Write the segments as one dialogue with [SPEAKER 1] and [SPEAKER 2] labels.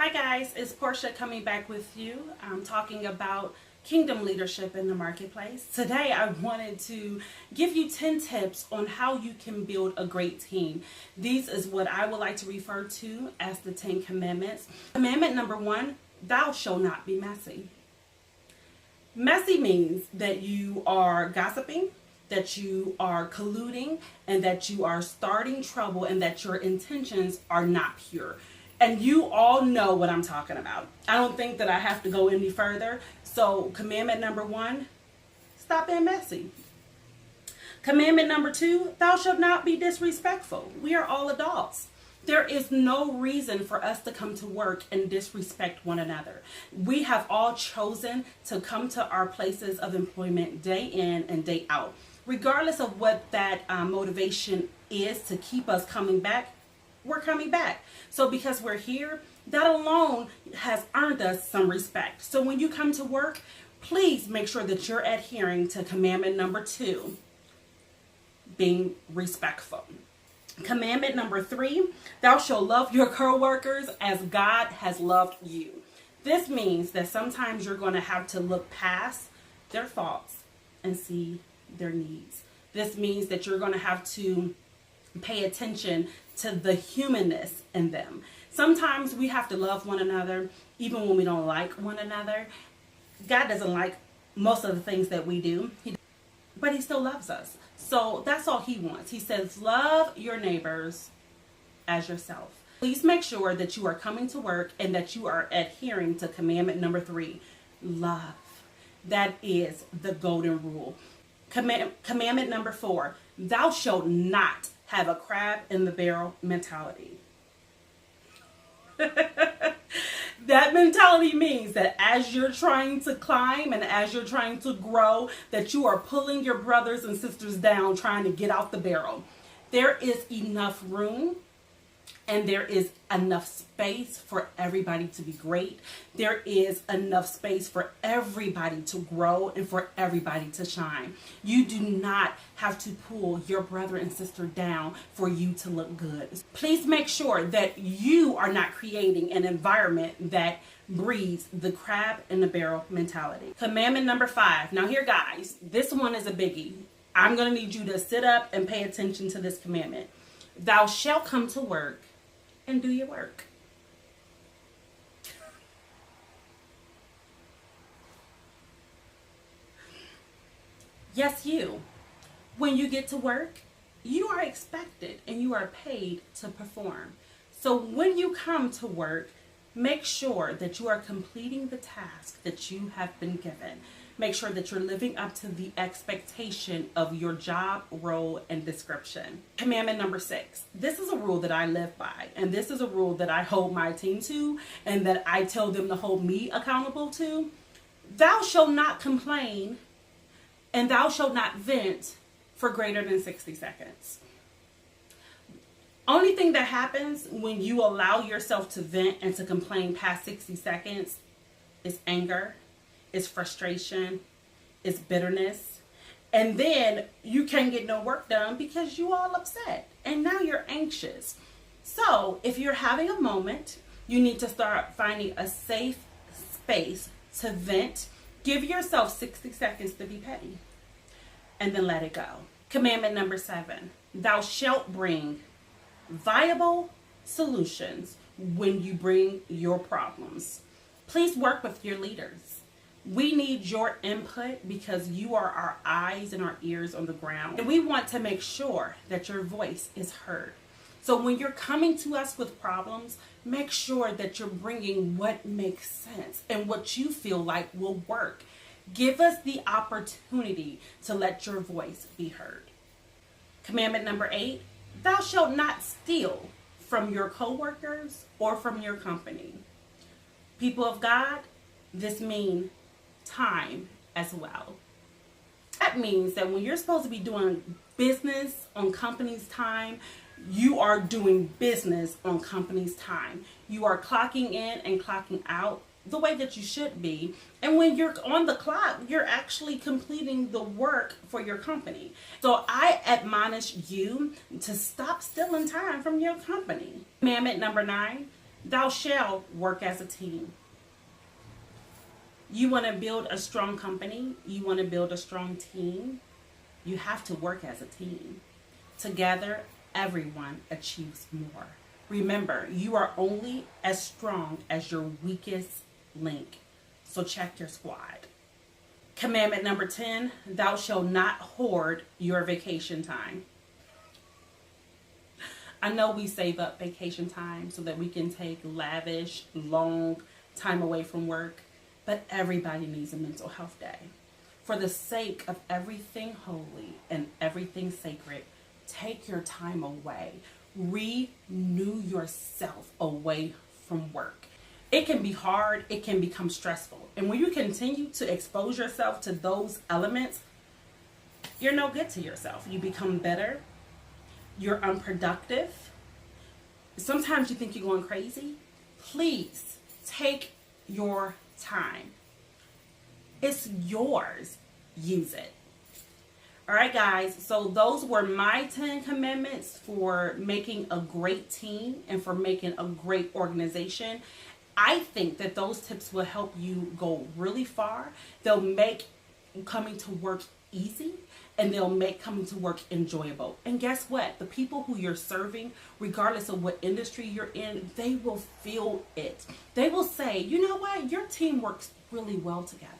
[SPEAKER 1] Hi guys, it's Portia coming back with you. I'm talking about kingdom leadership in the marketplace. Today I wanted to give you 10 tips on how you can build a great team. These is what I would like to refer to as the 10 commandments. Commandment number 1, thou shalt not be messy. Messy means that you are gossiping, that you are colluding, and that you are starting trouble, and that your intentions are not pure. And you all know what I'm talking about. I don't think that I have to go any further. So commandment number 1, stop being messy. Commandment number 2, thou shalt not be disrespectful. We are all adults. There is no reason for us to come to work and disrespect one another. We have all chosen to come to our places of employment day in and day out. Regardless of what that motivation is to keep us coming back, we're coming back. So because we're here, that alone has earned us some respect. So when you come to work, please make sure that you're adhering to commandment number 2, being respectful. Commandment number 3, thou shalt love your co-workers as God has loved you. This means that sometimes you're going to have to look past their faults and see their needs. This means that you're going to have to pay attention to the humanness in them. Sometimes we have to love one another even when we don't like one another. God doesn't like most of the things that we do, but he still loves us. So that's all he wants. He says, love your neighbors as yourself. Please make sure that you are coming to work and that you are adhering to commandment number 3, love. That is the golden rule. Commandment number 4, thou shalt not have a crab in the barrel mentality. That mentality means that as you're trying to climb and as you're trying to grow, that you are pulling your brothers and sisters down trying to get out the barrel. There is enough room and there is enough space for everybody to be great. There is enough space for everybody to grow and for everybody to shine. You do not have to pull your brother and sister down for you to look good. Please make sure that you are not creating an environment that breeds the crab in the barrel mentality. Commandment number 5. Now here guys, this one is a biggie. I'm going to need you to sit up and pay attention to this commandment. Thou shalt come to work and do your work. Yes, you. When you get to work, you are expected and you are paid to perform. So when you come to work, make sure that you are completing the task that you have been given. Make sure that you're living up to the expectation of your job, role, and description. Commandment number 6. This is a rule that I live by, and this is a rule that I hold my team to, and that I tell them to hold me accountable to. Thou shalt not complain, and thou shalt not vent for greater than 60 seconds. Only thing that happens when you allow yourself to vent and to complain past 60 seconds is anger, is frustration, is bitterness. And then you can't get no work done because you all upset. And now you're anxious. So if you're having a moment, you need to start finding a safe space to vent. Give yourself 60 seconds to be petty. And then let it go. Commandment number 7. Thou shalt bring viable solutions when you bring your problems. Please work with your leaders. We need your input because you are our eyes and our ears on the ground. And we want to make sure that your voice is heard. So when you're coming to us with problems, make sure that you're bringing what makes sense and what you feel like will work. Give us the opportunity to let your voice be heard. Commandment number 8, thou shalt not steal from your co-workers or from your company. People of God, this means time as well. That means that when you're supposed to be doing business on company's time, you are doing business on company's time. You are clocking in and clocking out the way that you should be. And when you're on the clock, you're actually completing the work for your company. So I admonish you to stop stealing time from your company. Commandment number 9, Thou shalt work as a team. You want to build a strong company, you want to build a strong team, you have to work as a team. Together, everyone achieves more. Remember, you are only as strong as your weakest link. So check your squad. Commandment number 10, thou shalt not hoard your vacation time. I know we save up vacation time so that we can take lavish, long time away from work, but everybody needs a mental health day. For the sake of everything holy and everything sacred, take your time away. Renew yourself away from work. It can be hard, it can become stressful. And when you continue to expose yourself to those elements, you're no good to yourself. You become bitter, you're unproductive. Sometimes you think you're going crazy. Please take your time. It's yours. Use it. All right, guys. So those were my 10 commandments for making a great team and for making a great organization. I think that those tips will help you go really far. They'll make coming to work easy, and they'll make coming to work enjoyable. And guess what? The people who you're serving, regardless of what industry you're in, they will feel it. They will say, you know what? Your team works really well together.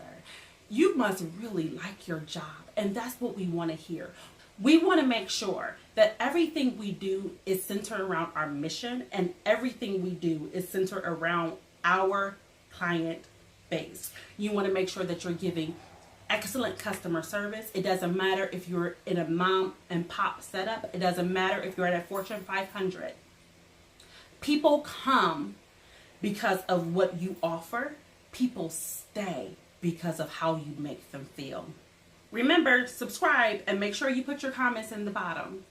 [SPEAKER 1] You must really like your job. And that's what we want to hear. We want to make sure that everything we do is centered around our mission, and everything we do is centered around our client base. You want to make sure that you're giving excellent customer service. It doesn't matter if you're in a mom and pop setup. It doesn't matter if you're at a Fortune 500. People come because of what you offer. People stay because of how you make them feel. Remember, subscribe and make sure you put your comments in the bottom.